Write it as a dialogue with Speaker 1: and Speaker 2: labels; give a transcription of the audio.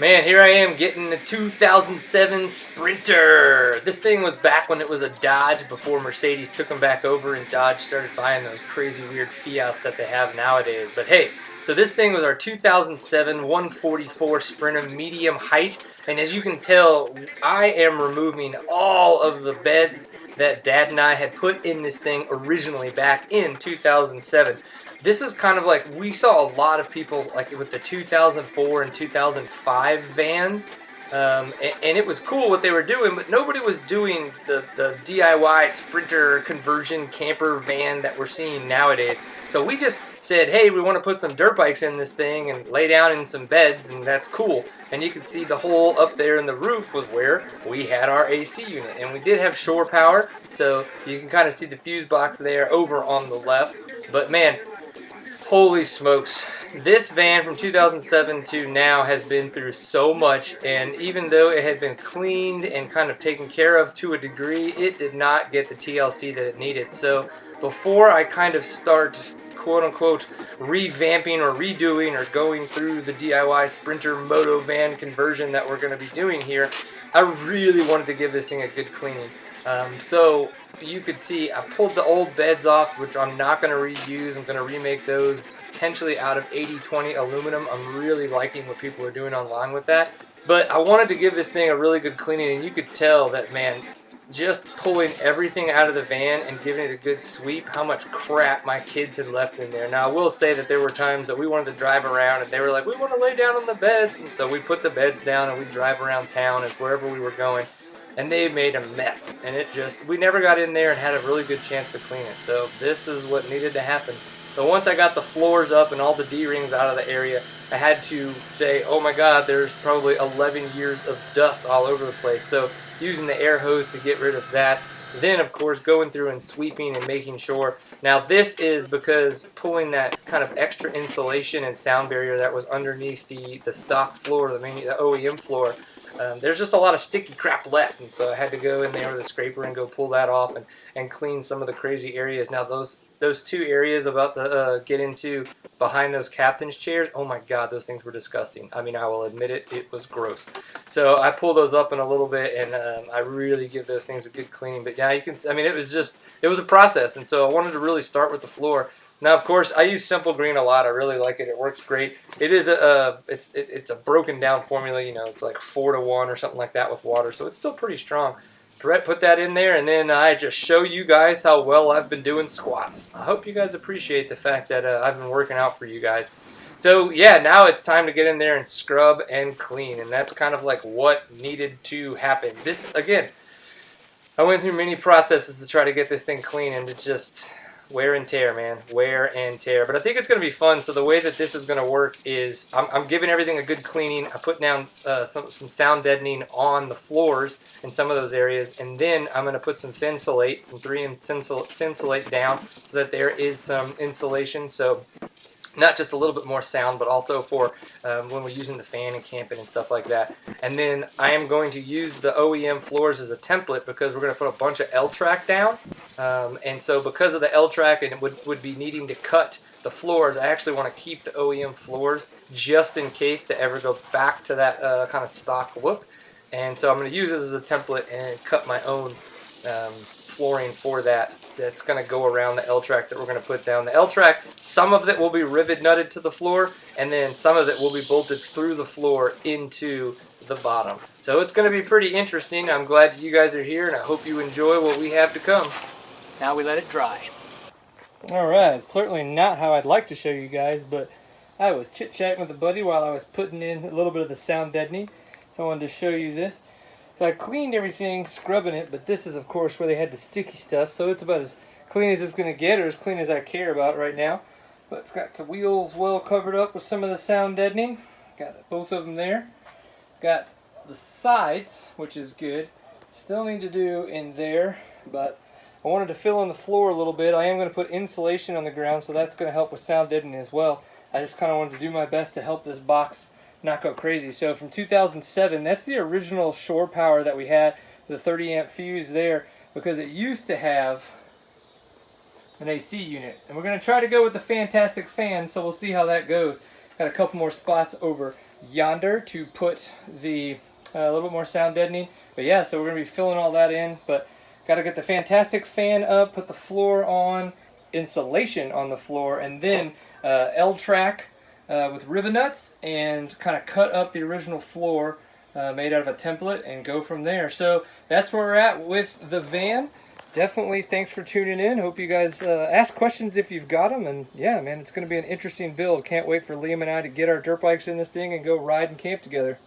Speaker 1: Man, here I am getting the 2007 Sprinter. This thing was back when it was a Dodge before Mercedes took them back over and Dodge started buying those crazy weird Fiats that they have nowadays. But hey, so this thing was our 2007 144 Sprinter medium height. And as you can tell, I am removing all of the beds that Dad and I had put in this thing originally back in 2007. This is kind of like, we saw a lot of people like with the 2004 and 2005 vans, and it was cool what they were doing, but nobody was doing the DIY Sprinter conversion camper van that we're seeing nowadays. So we just said, hey, we want to put some dirt bikes in this thing and lay down in some beds, and that's cool. And you can see the hole up there in the roof was where we had our AC unit. And we did have shore power, so you can kind of see the fuse box there over on the left. But man, holy smokes, this van from 2007 to now has been through so much, and even though it had been cleaned and kind of taken care of to a degree, it did not get the TLC that it needed. So before I kind of start quote-unquote revamping or redoing or going through the DIY Sprinter Moto van conversion that we're going to be doing here, I really wanted to give this thing a good cleaning. So you could see I pulled the old beds off, which I'm not going to reuse. I'm going to remake those potentially out of 80/20 aluminum. I'm really liking what people are doing online with that. But I wanted to give this thing a really good cleaning, and you could tell that, man, just pulling everything out of the van and giving it a good sweep, how much crap my kids had left in there. Now, I will say that there were times that we wanted to drive around and they were like, we want to lay down on the beds. And so we put the beds down and we drive around town and wherever we were going. And they made a mess. And it just, we never got in there and had a really good chance to clean it. So this is what needed to happen. So once I got the floors up and all the D-rings out of the area, I had to say, oh my God, there's probably 11 years of dust all over the place. So using the air hose to get rid of that. Then, of course, going through and sweeping and making sure. Now, this is because pulling that kind of extra insulation and sound barrier that was underneath the stock floor, the OEM floor. There's just a lot of sticky crap left, and so I had to go in there with a scraper and go pull that off and clean some of the crazy areas. Now, those two areas about to get into behind those captain's chairs, oh my God, those things were disgusting. I mean, I will admit it, it was gross. So I pulled those up in a little bit, and I really give those things a good cleaning. But yeah, you can, I mean, it was a process, and so I wanted to really start with the floor. Now, of course, I use Simple Green a lot. I really like it. It works great. It is it's a broken down formula. You know, it's like 4-to-1 or something like that with water, so it's still pretty strong. Brett put that in there, and then I just show you guys how well I've been doing squats. I hope you guys appreciate the fact that I've been working out for you guys. So yeah, now it's time to get in there and scrub and clean, and that's kind of like what needed to happen. This, again, I went through many processes to try to get this thing clean, and it's just wear and tear, man. Wear and tear. But I think it's going to be fun. So the way that this is going to work is I'm giving everything a good cleaning. I put down some sound deadening on the floors in some of those areas. And then I'm going to put some Thinsulate, some 3M Thinsulate down so that there is some insulation. So not just a little bit more sound, but also for when we're using the fan and camping and stuff like that. And then I am going to use the OEM floors as a template because we're going to put a bunch of L-track down. And so because of the L-track and it would be needing to cut the floors, I actually want to keep the OEM floors just in case to ever go back to that kind of stock look. And so I'm going to use this as a template and cut my own flooring for that. That's going to go around the L-track that we're going to put down. The L-track, some of it will be rivet nutted to the floor, and then some of it will be bolted through the floor into the bottom. So it's going to be pretty interesting. I'm glad you guys are here, and I hope you enjoy what we have to come.
Speaker 2: Now we let it dry.
Speaker 1: Alright, certainly not how I'd like to show you guys, but I was chit-chatting with a buddy while I was putting in a little bit of the sound deadening, so I wanted to show you this. So I cleaned everything, scrubbing it, but this is, of course, where they had the sticky stuff, so it's about as clean as it's going to get, or as clean as I care about right now. But it's got the wheels well covered up with some of the sound deadening. Got both of them there. Got the sides, which is good. Still need to do in there, but I wanted to fill in the floor a little bit. I am going to put insulation on the ground, so that's going to help with sound deadening as well. I just kind of wanted to do my best to help this box not go crazy. So from 2007, that's the original shore power that we had, the 30 amp fuse there, because it used to have an AC unit. And we're going to try to go with the Fantastic fan, so we'll see how that goes. Got a couple more spots over yonder to put the a little bit more sound deadening. But yeah, so we're going to be filling all that in. But got to get the fantastic fan up, put the floor on, insulation on the floor, and then L-track with rivet nuts and kind of cut up the original floor made out of a template and go from there. So that's where we're at with the van. Definitely thanks for tuning in. Hope you guys ask questions if you've got them. And yeah, man, it's going to be an interesting build. Can't wait for Liam and I to get our dirt bikes in this thing and go ride and camp together.